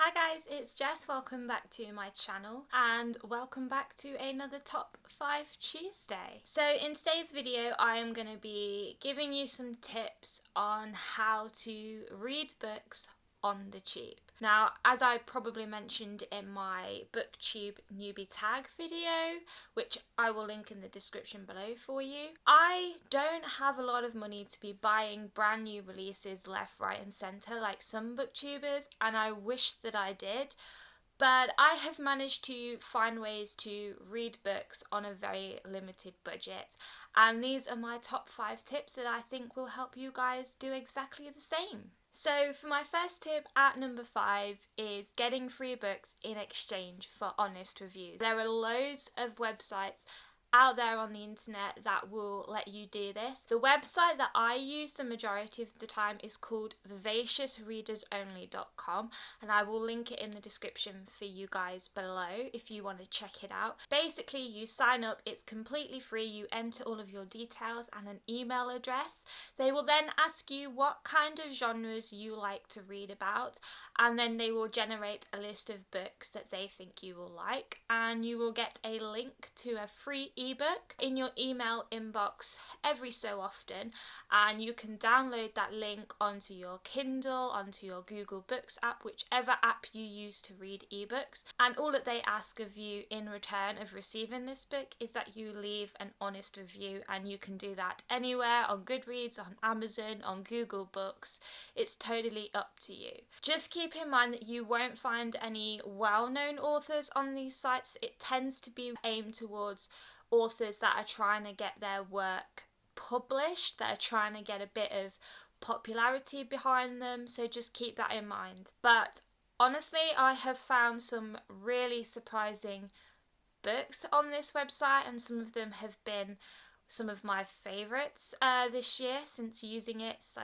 Hi guys, it's Jess. Welcome back to my channel and welcome back to another Top 5 Tuesday. So in today's video I am going to be giving you some tips on how to read books on the cheap. Now, as I probably mentioned in my BookTube newbie tag video, which I will link in the description below for you, I don't have a lot of money to be buying brand new releases left, right and centre like some booktubers, and I wish that I did. But I have managed to find ways to read books on a very limited budget. And these are my top 5 tips that I think will help you guys do exactly the same. So for my first tip at number 5 is getting free books in exchange for honest reviews. There are loads of websites out there on the internet that will let you do this. The website that I use the majority of the time is called VoraciousReadersOnly.com, and I will link it in the description for you guys below if you want to check it out. Basically, you sign up, it's completely free, you enter all of your details and an email address. They will then ask you what kind of genres you like to read about, and then they will generate a list of books that they think you will like, and you will get a link to a free ebook in your email inbox every so often, and you can download that link onto your Kindle, onto your Google Books app, whichever app you use to read ebooks, and all that they ask of you in return of receiving this book is that you leave an honest review, and you can do that anywhere on Goodreads, on Amazon, on Google Books. It's totally up to you. Just keep in mind that you won't find any well-known authors on these sites. It tends to be aimed towards authors that are trying to get their work published, that are trying to get a bit of popularity behind them, so just keep that in mind. But honestly, I have found some really surprising books on this website, and some of them have been some of my favourites this year since using it, so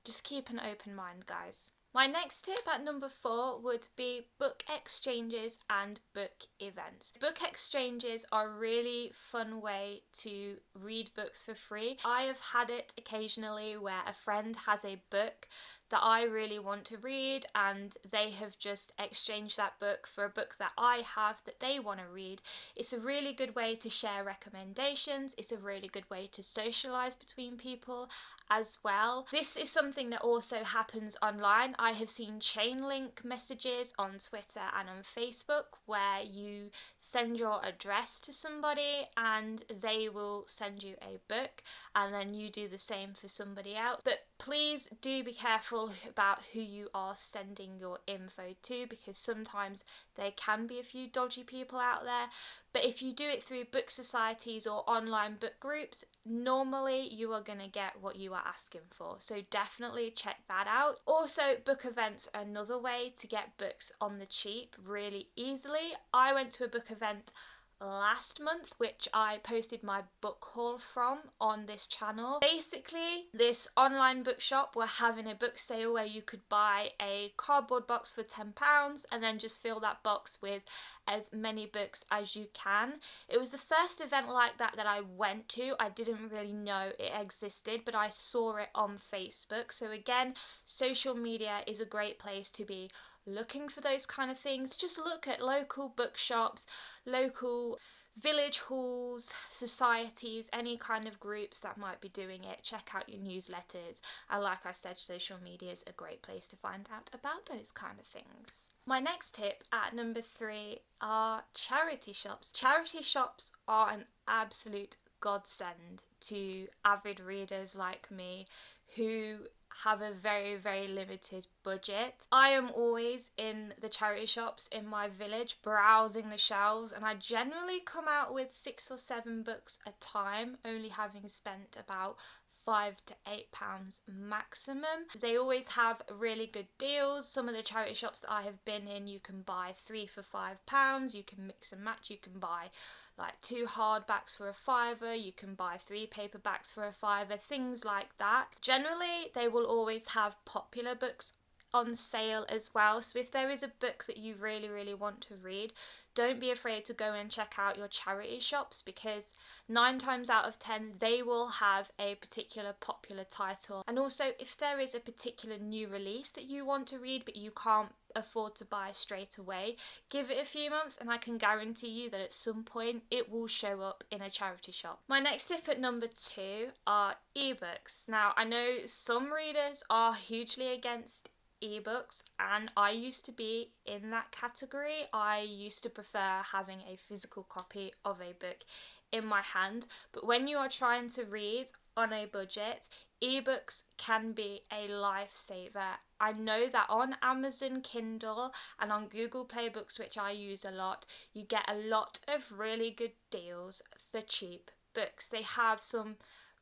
just keep an open mind, guys. My next tip at number 4 would be book exchanges and book events. Book exchanges are a really fun way to read books for free. I have had it occasionally where a friend has a book that I really want to read and they have just exchanged that book for a book that I have that they want to read. It's a really good way to share recommendations. It's a really good way to socialise between people as well. This is something that also happens online. I have seen chain link messages on Twitter and on Facebook where you send your address to somebody and they will send you a book, and then you do the same for somebody else. But please do be careful about who you are sending your info to, because sometimes there can be a few dodgy people out there. But if you do it through book societies or online book groups, normally you are going to get what you are asking for. So definitely check that out. Also, book events are another way to get books on the cheap really easily. I went to a book event last month, which I posted my book haul from on this channel. Basically, this online bookshop were having a book sale where you could buy a cardboard box for £10 and then just fill that box with as many books as you can. It was the first event like that that I went to. I didn't really know it existed, but I saw it on Facebook. So again, social media is a great place to be looking for those kind of things. Just look at local bookshops, local village halls, societies, any kind of groups that might be doing it. Check out your newsletters, and like I said, social media is a great place to find out about those kind of things. My next tip at number 3 are charity shops. Charity shops are an absolute godsend to avid readers like me who have a very, very limited budget. I am always in the charity shops in my village browsing the shelves, and I generally come out with 6 or 7 books a time, only having spent about £5 to £8 maximum. They always have really good deals. Some of the charity shops that I have been in, you can buy 3 for £5, you can mix and match, you can buy like 2 hardbacks for a £5, you can buy 3 paperbacks for a £5, things like that. Generally, they will always have popular books on sale as well. So if there is a book that you really want to read, don't be afraid to go and check out your charity shops, because 9 times out of 10 they will have a particular popular title. And also, if there is a particular new release that you want to read but you can't afford to buy straight away, give it a few months and I can guarantee you that at some point it will show up in a charity shop. My next tip at number 2 are ebooks. Now, I know some readers are hugely against ebooks, and I used to be in that category. I used to prefer having a physical copy of a book in my hand, but when you are trying to read on a budget, ebooks can be a lifesaver. I know that on Amazon Kindle and on Google Play Books, which I use a lot, you get a lot of really good deals for cheap books. They have some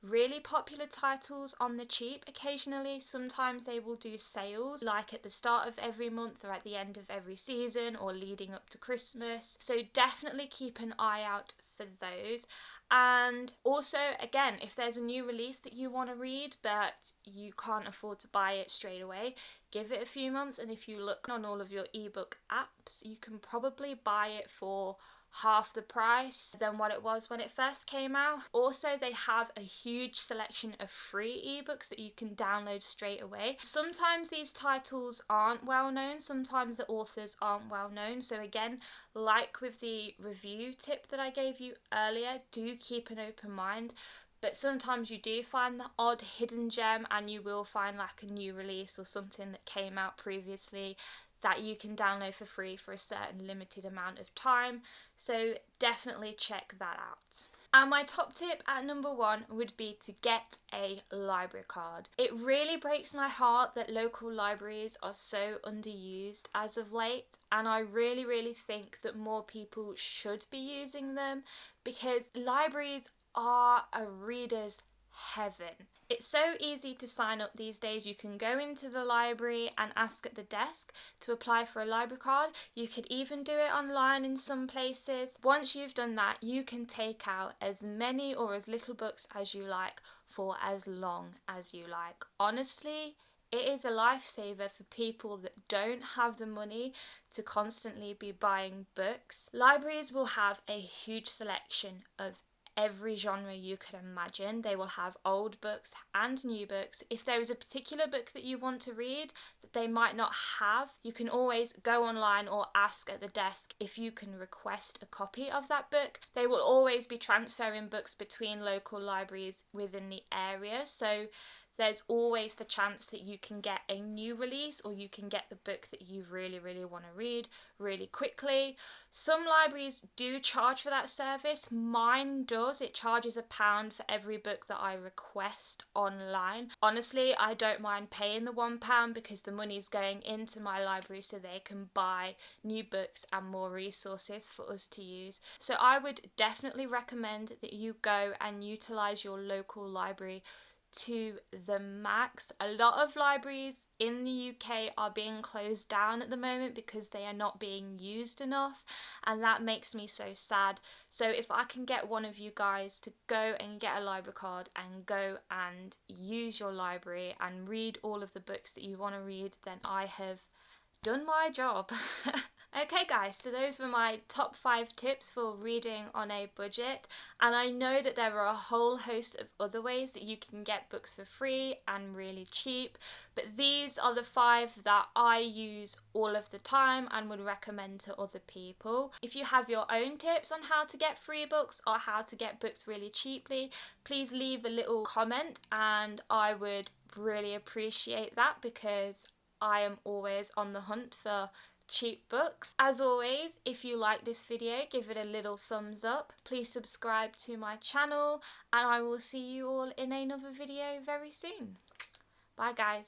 really popular titles on the cheap occasionally. Sometimes they will do sales, like at the start of every month or at the end of every season or leading up to Christmas. So definitely keep an eye out for those. And also, again, if there's a new release that you want to read but you can't afford to buy it straight away, give it a few months, and if you look on all of your ebook apps, you can probably buy it for half the price than what it was when it first came out. Also, they have a huge selection of free ebooks that you can download straight away. Sometimes these titles aren't well known, sometimes the authors aren't well known, so again, like with the review tip that I gave you earlier, do keep an open mind. But sometimes you do find the odd hidden gem, and you will find like a new release or something that came out previously that you can download for free for a certain limited amount of time. So definitely check that out. And my top tip at number 1 would be to get a library card. It really breaks my heart that local libraries are so underused as of late, and I really think that more people should be using them, because libraries are a reader's heaven. It's so easy to sign up these days. You can go into the library and ask at the desk to apply for a library card. You could even do it online in some places. Once you've done that, you can take out as many or as little books as you like for as long as you like. Honestly, it is a lifesaver for people that don't have the money to constantly be buying books. Libraries will have a huge selection of every genre you could imagine. They will have old books and new books. If there is a particular book that you want to read that they might not have, you can always go online or ask at the desk if you can request a copy of that book. They will always be transferring books between local libraries within the area, so there's always the chance that you can get a new release, or you can get the book that you really want to read really quickly. Some libraries do charge for that service. Mine does. It charges £1 for every book that I request online. Honestly, I don't mind paying the £1 because the money's going into my library so they can buy new books and more resources for us to use. So I would definitely recommend that you go and utilise your local library to the max. A lot of libraries in the UK are being closed down at the moment because they are not being used enough, and that makes me so sad. So if I can get one of you guys to go and get a library card and go and use your library and read all of the books that you want to read, then I have done my job. Okay guys, so those were my top 5 tips for reading on a budget, and I know that there are a whole host of other ways that you can get books for free and really cheap, but these are the 5 that I use all of the time and would recommend to other people. If you have your own tips on how to get free books or how to get books really cheaply, please leave a little comment and I would really appreciate that, because I am always on the hunt for cheap books. As always, if you like this video, give it a little thumbs up. Please subscribe to my channel, and I will see you all in another video very soon. Bye guys.